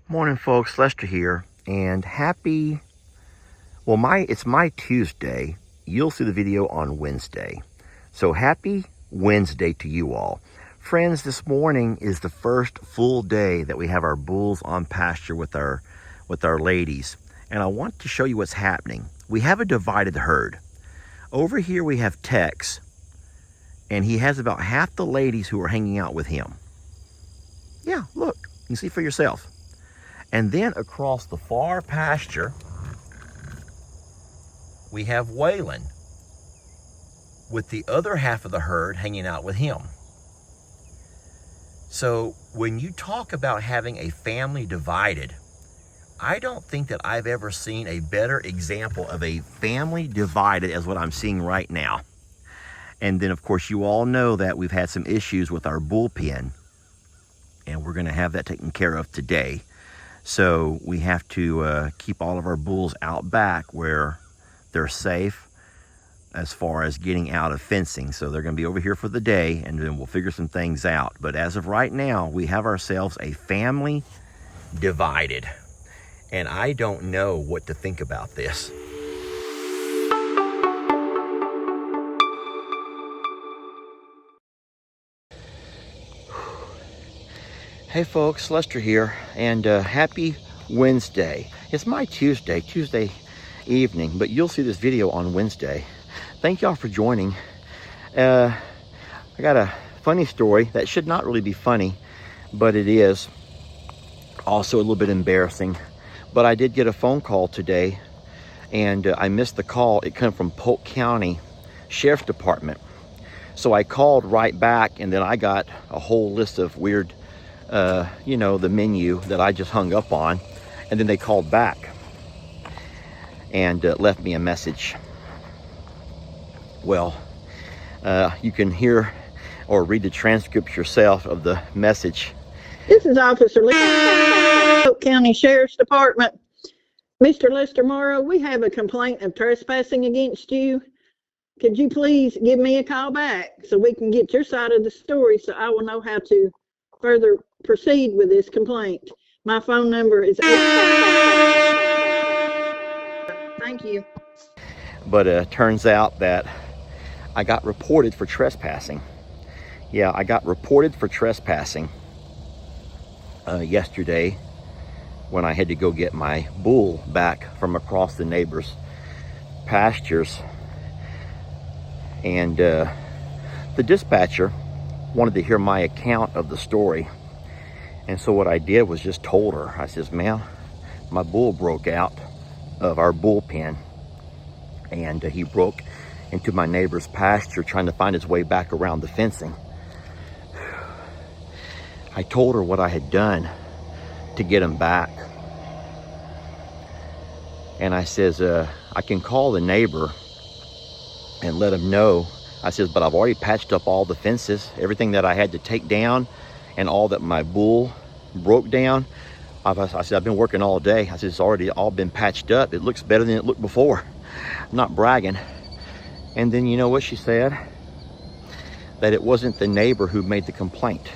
Morning, folks. Lester here, and it's my Tuesday. You'll see the video on Wednesday. So happy Wednesday to you all. Friends, this morning is the first full day that we have our bulls on pasture with our ladies. And I want to show you what's happening. We have a divided herd. Over here we have Tex, and he has about half the ladies who are hanging out with him. Yeah, look, you can see for yourself. And then across the far pasture, we have Waylon with the other half of the herd hanging out with him. So when you talk about having a family divided, I don't think that I've ever seen a better example of a family divided as what I'm seeing right now. And then, of course, you all know that we've had some issues with our bullpen, and we're going to have that taken care of today. So we have to keep all of our bulls out back where they're safe as far as getting out of fencing. So they're going to be over here for the day, and then we'll figure some things out. But as of right now, we have ourselves a family divided. And I don't know what to think about this. Hey folks, Lester here, and happy Wednesday. It's my Tuesday evening, but you'll see this video on Wednesday. Thank y'all for joining. I got a funny story that should not really be funny, but it is also a little bit embarrassing. But I did get a phone call today, and I missed the call. It came from Polk County Sheriff's Department. So I called right back, and then I got a whole list of weird the menu that I just hung up on, and then they called back and left me a message. Well, you can hear or read the transcript yourself of the message. This is Officer Lee, Polk County Sheriff's Department. Mr. Lester Morrow, we have a complaint of trespassing against you. Could you please give me a call back so we can get your side of the story, so I will know how to further proceed with this complaint. My phone number is 8. Thank you. But turns out that I got reported for trespassing. Yeah, I got reported for trespassing yesterday when I had to go get my bull back from across the neighbor's pastures. And the dispatcher wanted to hear my account of the story. And so what I did was just told her. I says, ma'am, my bull broke out of our bullpen, and he broke into my neighbor's pasture trying to find his way back around the fencing. I told her what I had done to get him back. And I says, I can call the neighbor and let him know. I says, but I've already patched up all the fences, everything that I had to take down, and all that my bull broke down. I said, I've been working all day. I said, it's already all been patched up. It looks better than it looked before. I'm not bragging. And then you know what she said? That it wasn't the neighbor who made the complaint.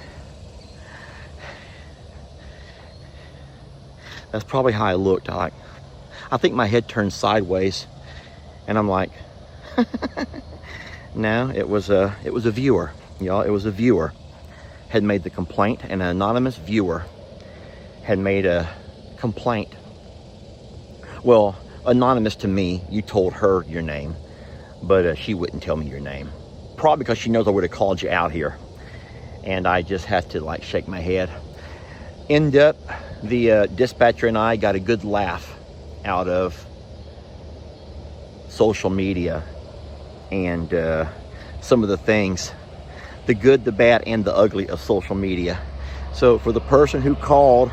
That's probably how I looked. I think my head turned sideways, and I'm like, no, it was a viewer, y'all. It was a viewer had made the complaint. An anonymous viewer had made a complaint. Well, anonymous to me. You told her your name, but she wouldn't tell me your name. Probably because she knows I would have called you out here. And I just had to shake my head. End up, the dispatcher and I got a good laugh out of social media and some of the things, the good, the bad, and the ugly of social media. So for the person who called,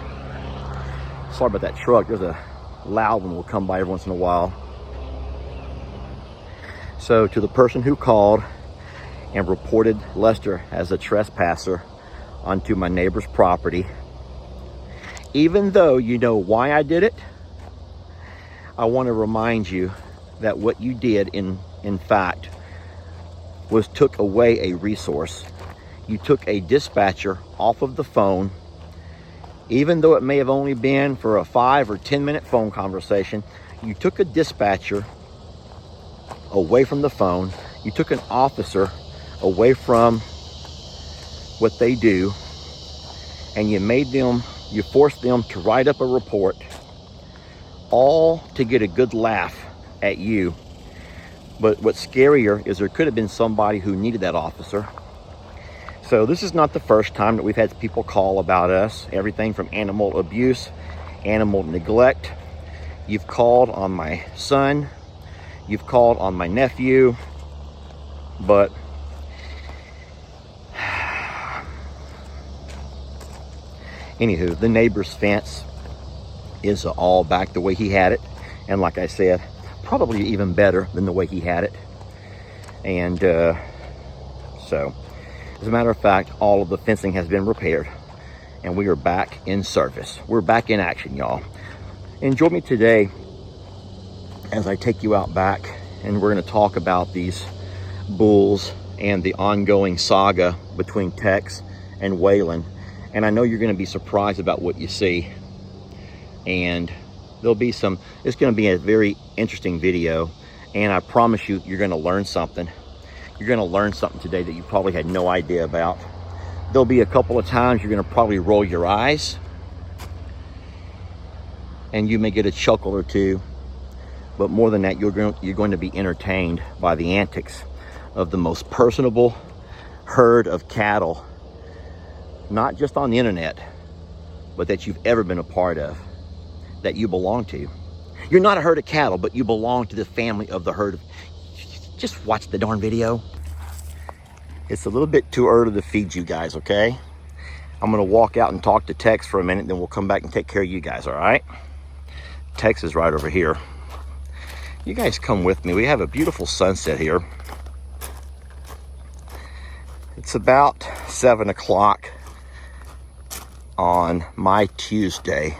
sorry about that truck, there's a loud one will come by every once in a while. So to the person who called and reported Lester as a trespasser onto my neighbor's property, even though you know why I did it, I want to remind you that what you did in fact was took away a resource. You took a dispatcher off of the phone Even though it may have only been for a 5 or 10 minute phone conversation, you took a dispatcher away from the phone. You took an officer away from what they do, and you forced them to write up a report, all to get a good laugh at you. But what's scarier is there could have been somebody who needed that officer. So this is not the first time that we've had people call about us. Everything from animal abuse, animal neglect. You've called on my son. You've called on my nephew. But anywho, the neighbor's fence is all back the way he had it. And like I said, probably even better than the way he had it. And so, as a matter of fact, all of the fencing has been repaired. And we are back in service. We're back in action, y'all. Enjoy me today as I take you out back. And we're going to talk about these bulls and the ongoing saga between Tex and Waylon. And I know you're going to be surprised about what you see. And it's going to be a very interesting video. And I promise you, you're going to learn something. You're going to learn something today that you probably had no idea about. There'll be a couple of times you're going to probably roll your eyes. And you may get a chuckle or two. But more than that, you're going to be entertained by the antics of the most personable herd of cattle, not just on the internet, but that you've ever been a part of, that you belong to. You're not a herd of cattle, but you belong to the family of the herd. Just watch the darn video. It's a little bit too early to feed you guys, okay? I'm gonna walk out and talk to Tex for a minute, then we'll come back and take care of you guys, all right? Tex is right over here. You guys come with me. We have a beautiful sunset here. It's about 7 o'clock on my Tuesday.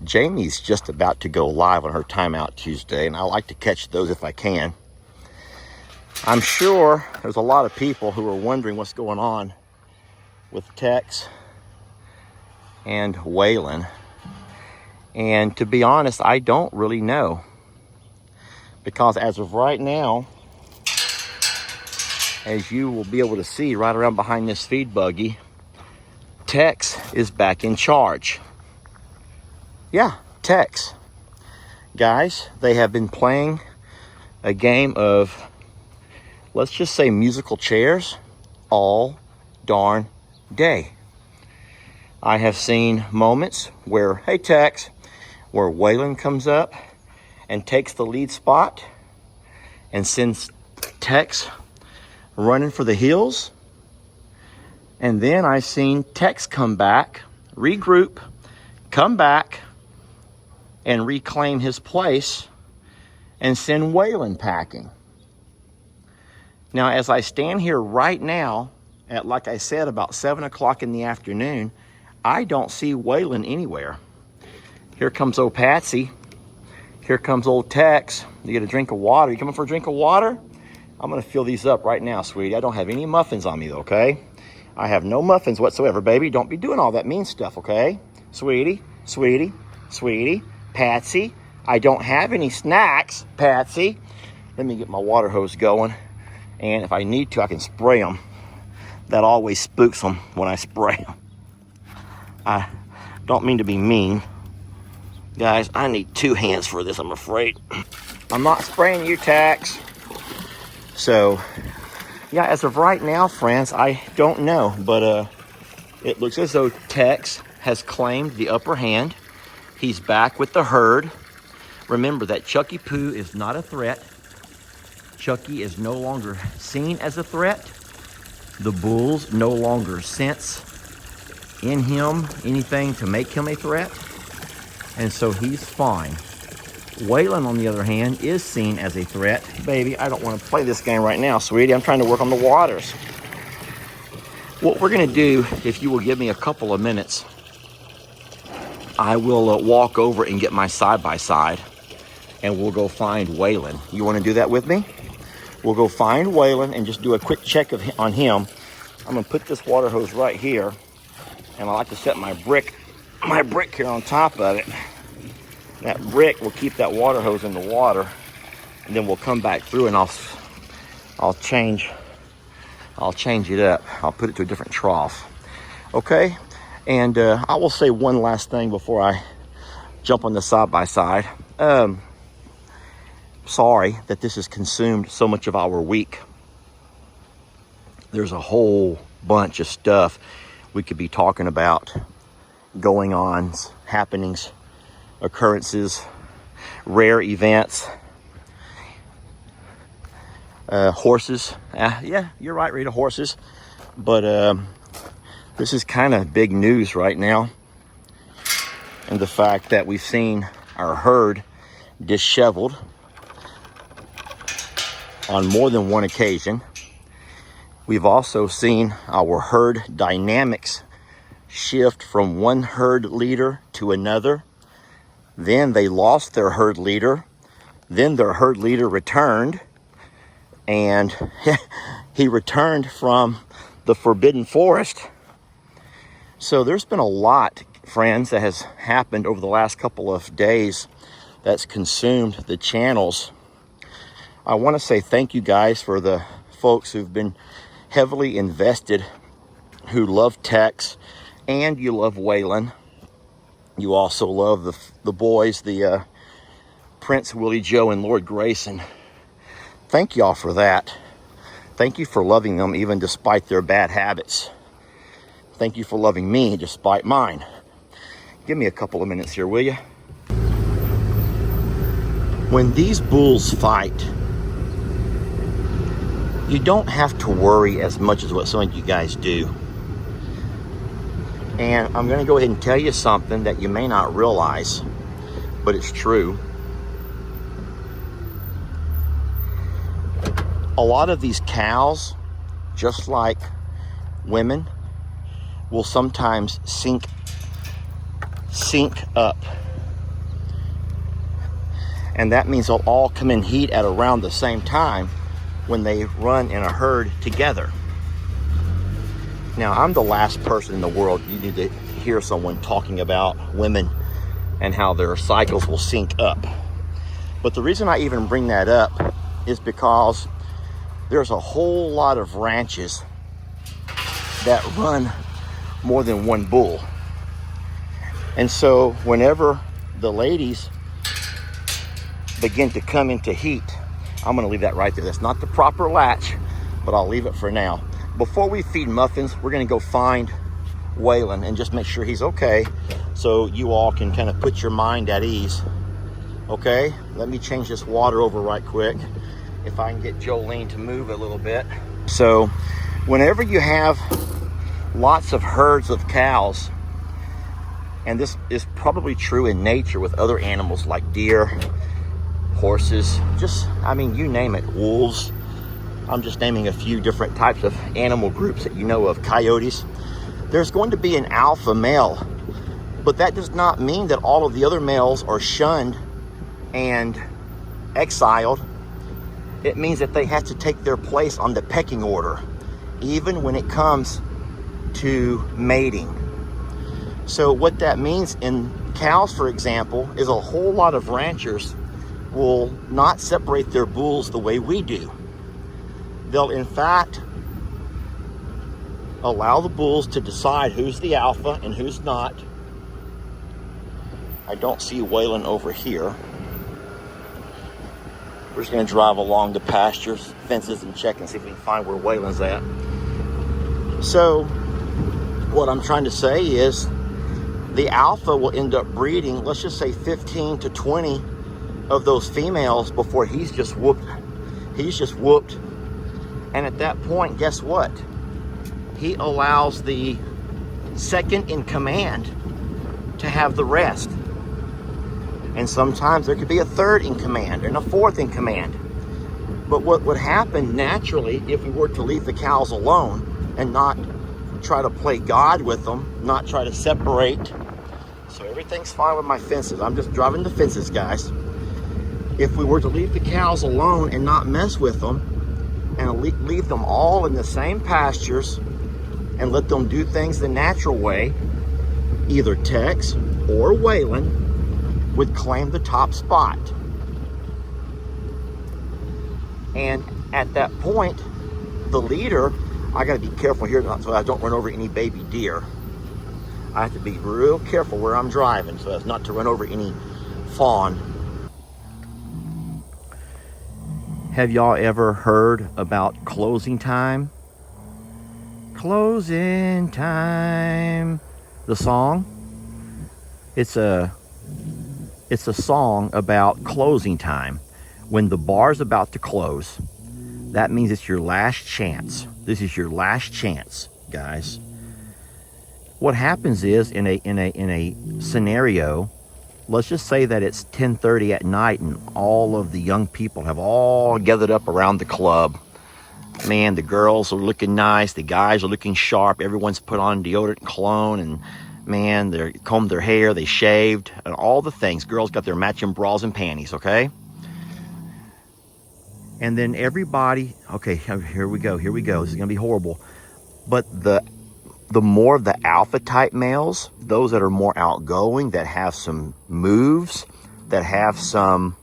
Jamie's just about to go live on her Timeout Tuesday, and I like to catch those if I can. I'm sure there's a lot of people who are wondering what's going on with Tex and Waylon. And to be honest, I don't really know. Because as of right now, as you will be able to see right around behind this feed buggy, Tex is back in charge. Yeah, Tex. Guys, they have been playing a game of, let's just say, musical chairs all darn day. I have seen moments where, hey Tex, where Waylon comes up and takes the lead spot and sends Tex running for the hills. And then I've seen Tex come back, regroup, come back, and reclaim his place and send Waylon packing. Now, as I stand here right now at, like I said, about 7 o'clock in the afternoon, I don't see Waylon anywhere. Here comes old Patsy. Here comes old Tex. You get a drink of water. You coming for a drink of water? I'm going to fill these up right now, sweetie. I don't have any muffins on me, though, okay? I have no muffins whatsoever, baby. Don't be doing all that mean stuff, okay? Sweetie, sweetie, sweetie, Patsy. I don't have any snacks, Patsy. Let me get my water hose going. And if I need to, I can spray them. That always spooks them when I spray them. I don't mean to be mean. Guys, I need 2 hands for this, I'm afraid. I'm not spraying you, Tex. So, yeah, as of right now, friends, I don't know. But it looks as though Tex has claimed the upper hand. He's back with the herd. Remember that Chucky Poo is not a threat. Chucky is no longer seen as a threat. The bulls no longer sense in him anything to make him a threat. And so he's fine. Waylon, on the other hand, is seen as a threat. Baby, I don't want to play this game right now, sweetie. I'm trying to work on the waters. What we're going to do, if you will give me a couple of minutes, I will walk over and get my side-by-side, and we'll go find Waylon. You want to do that with me? We'll go find Waylon and just do a quick check on him. I'm going to put this water hose right here, and I like to set my brick my brick here on top of it. That brick will keep that water hose in the water, and then we'll come back through and I'll change it up. I'll put it to a different trough. Okay, and I will say one last thing before I jump on the side-by-side. Sorry that this has consumed so much of our week. There's a whole bunch of stuff we could be talking about, going on, happenings, occurrences, rare events, horses. Yeah, you're right, Rita, horses. But this is kind of big news right now. And the fact that we've seen our herd disheveled on more than one occasion. We've also seen our herd dynamics shift from one herd leader to another. Then they lost their herd leader. Then their herd leader returned. And he returned from the forbidden forest. So there's been a lot, friends, that has happened over the last couple of days that's consumed the channels. I want to say thank you guys for the folks who've been heavily invested, who love Tex, and you love Waylon. You also love the boys, the Prince Willie Joe and Lord Grayson. Thank y'all for that. Thank you for loving them even despite their bad habits. Thank you for loving me despite mine. Give me a couple of minutes here, will you? When these bulls fight, you don't have to worry as much as what some of you guys do. And I'm going to go ahead and tell you something that you may not realize, but it's true. A lot of these cows, just like women, will sometimes sync up. And that means they'll all come in heat at around the same time when they run in a herd together. Now, I'm the last person in the world you need to hear someone talking about women and how their cycles will sync up. But the reason I even bring that up is because there's a whole lot of ranches that run more than one bull. And so whenever the ladies begin to come into heat, I'm going to leave that right there. That's not the proper latch, but I'll leave it for now. Before we feed Muffins, we're going to go find Waylon and just make sure he's okay, so you all can kind of put your mind at ease. Okay, let me change this water over right quick, if I can get Jolene to move a little bit. So whenever you have lots of herds of cows, and this is probably true in nature with other animals like deer, horses, just, I mean, you name it, wolves. I'm just naming a few different types of animal groups that you know of, coyotes. There's going to be an alpha male, but that does not mean that all of the other males are shunned and exiled. It means that they have to take their place on the pecking order, even when it comes to mating. So what that means in cows, for example, is a whole lot of ranchers will not separate their bulls the way we do. They'll in fact allow the bulls to decide who's the alpha and who's not. I don't see Waylon over here. We're just going to drive along the pastures, fences, and check and see if we can find where Waylon's at. So what I'm trying to say is the alpha will end up breeding, let's just say 15 to 20 of those females before he's just whooped. And at that point, guess what? He allows the second in command to have the rest. And sometimes there could be a third in command and a fourth in command. But what would happen naturally if we were to leave the cows alone and not try to play God with them, not try to separate. So everything's fine with my fences. I'm just driving the fences, guys. If we were to leave the cows alone and not mess with them and leave them all in the same pastures and let them do things the natural way, either Tex or Waylon would claim the top spot. And at that point, the leader, I gotta be careful here so I don't run over any baby deer. I have to be real careful where I'm driving so as not to run over any fawn. Have y'all ever heard about closing time? Closing time. The song? It's a song about closing time. When the bar's about to close, that means it's your last chance. This is your last chance, guys. What happens is in a scenario, let's just say that it's 10:30 at night and all of the young people have all gathered up around the club. Man, the girls are looking nice, the guys are looking sharp, everyone's put on deodorant and cologne, and man, they combed their hair, they shaved, and all the things. Girls got their matching bras and panties, okay? And then everybody, okay, here we go, this is gonna be horrible. But the more of the alpha type males, those that are more outgoing, that have some moves, that have some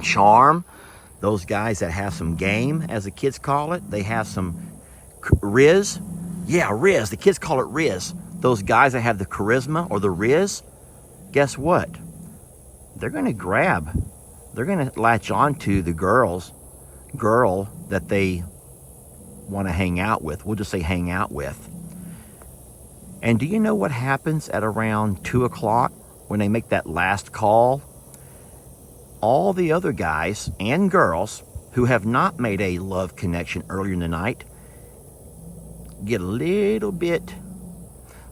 charm, those guys that have some game, as the kids call it, they have some riz. Yeah, riz, the kids call it riz. Those guys that have the charisma or the riz, guess what? They're gonna latch on to the girl that they want to hang out with. We'll just say hang out with. And do you know what happens at around 2 o'clock when they make that last call? All the other guys and girls who have not made a love connection earlier in the night get a little bit,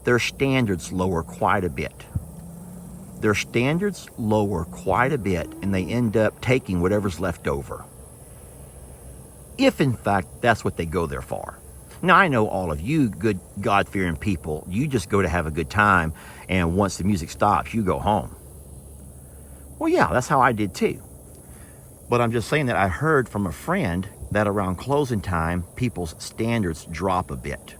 their standards lower quite a bit. Their standards lower quite a bit, and they end up taking whatever's left over. If in fact that's what they go there for. Now I know all of you good God-fearing people, you just go to have a good time, and once the music stops, you go home. Well, yeah, that's how I did too. But I'm just saying that I heard from a friend that around closing time, people's standards drop a bit.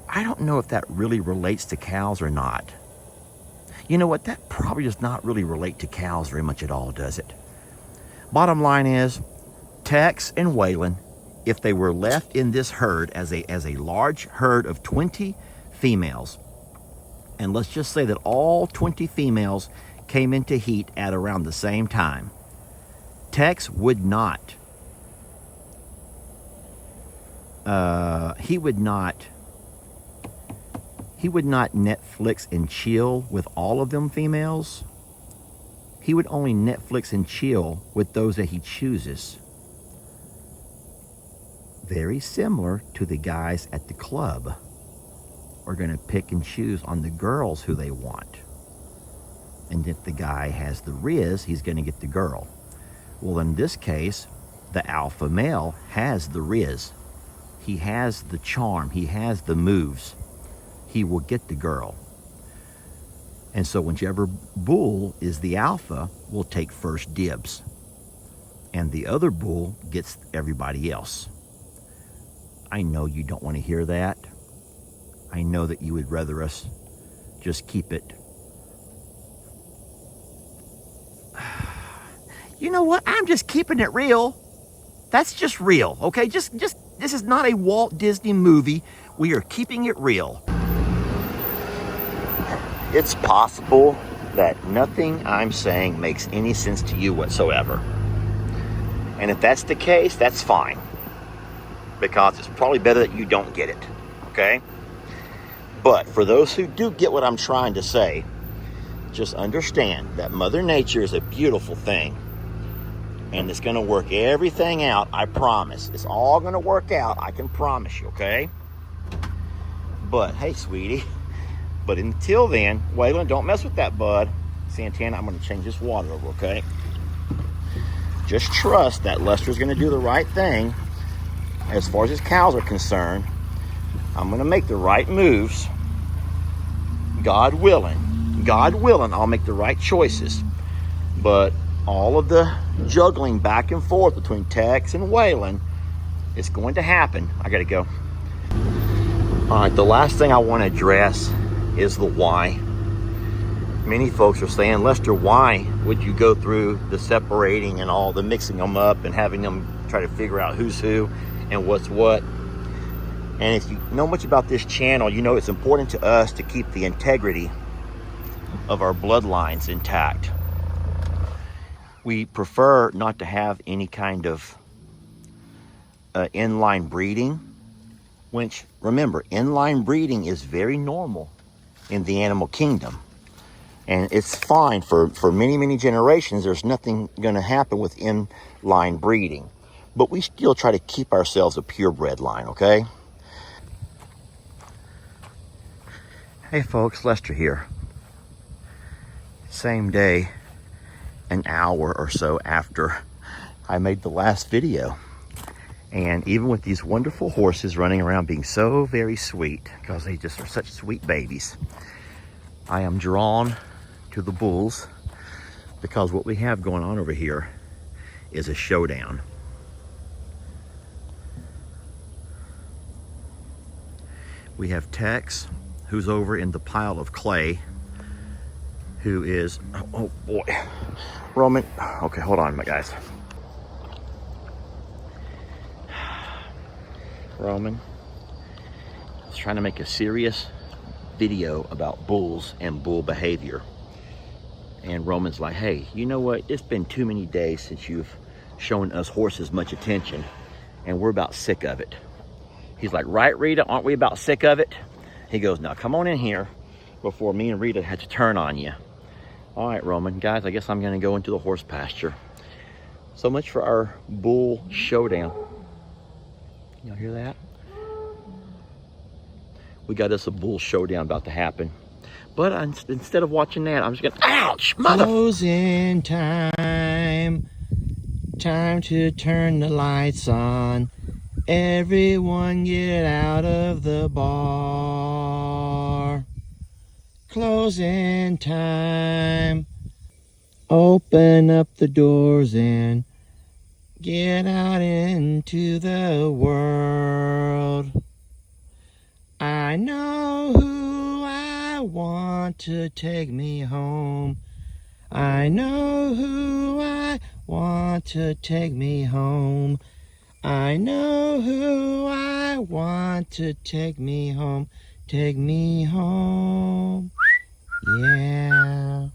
I don't know if that really relates to cows or not. You know what? That probably does not really relate to cows very much at all, does it? Bottom line is, Tex and Waylon, if they were left in this herd as a large herd of 20 females, and let's just say that all 20 females came into heat at around the same time, Tex would not, he would not Netflix and chill with all of them females. He would only Netflix and chill with those that he chooses. Very similar to the guys at the club are going to pick and choose on the girls who they want. And if the guy has the riz, he's going to get the girl. Well, in this case, the alpha male has the riz. He has the charm. He has the moves. He will get the girl. And so whichever bull is the alpha will take first dibs. And the other bull gets everybody else. I know you don't want to hear that. I know that you would rather us just keep it. You know what? I'm just keeping it real. That's just real, okay? Just this is not a Walt Disney movie. We are keeping it real. It's possible that nothing I'm saying makes any sense to you whatsoever. And if that's the case, that's fine. Because it's probably better that you don't get it, okay? But for those who do get what I'm trying to say, just understand that Mother Nature is a beautiful thing. And it's going to work everything out, I promise. It's all going to work out, I can promise you, okay? But, hey, sweetie. But until then, Waylon, don't mess with that bud. Santana, I'm going to change this water over, okay? Just trust that Lester's going to do the right thing. As far as his cows are concerned, I'm going to make the right moves. God willing. God willing, I'll make the right choices. But all of the juggling back and forth between Tex and Waylon, it's going to happen. I got to go. All right, the last thing I want to address is the why. Many folks are saying, Lester, why would you go through the separating and all the mixing them up and having them try to figure out who's who and what's what? And if you know much about this channel, you know it's important to us to keep the integrity of our bloodlines intact. We prefer not to have any kind of inline breeding, which, remember, inline breeding is very normal in the animal kingdom. And it's fine for many, many generations. There's nothing going to happen with inline breeding. But we still try to keep ourselves a purebred line, okay? Hey folks, Lester here. Same day, an hour or so after I made the last video. And even with these wonderful horses running around being so very sweet, because they just are such sweet babies, I am drawn to the bulls because what we have going on over here is a showdown. We have Tex, who's over in the pile of clay, who is, oh boy, Roman, okay, hold on, my guys. Roman is trying to make a serious video about bulls and bull behavior. And Roman's like, hey, you know what? It's been too many days since you've shown us horses much attention, and we're about sick of it. He's like, right, Rita? Aren't we about sick of it? He goes, now come on in here before me and Rita had to turn on you. All right, Roman, guys, I guess I'm going to go into the horse pasture. So much for our bull showdown. Y'all hear that? We got us a bull showdown about to happen. But instead of watching that, I'm just going to, ouch, mother. Closing time. Time to turn the lights on. Everyone get out of the bar. Closing time. Open up the doors and get out into the world. I know who I want to take me home. I know who I want to take me home. I know who I want to take me home. Take me home. Yeah.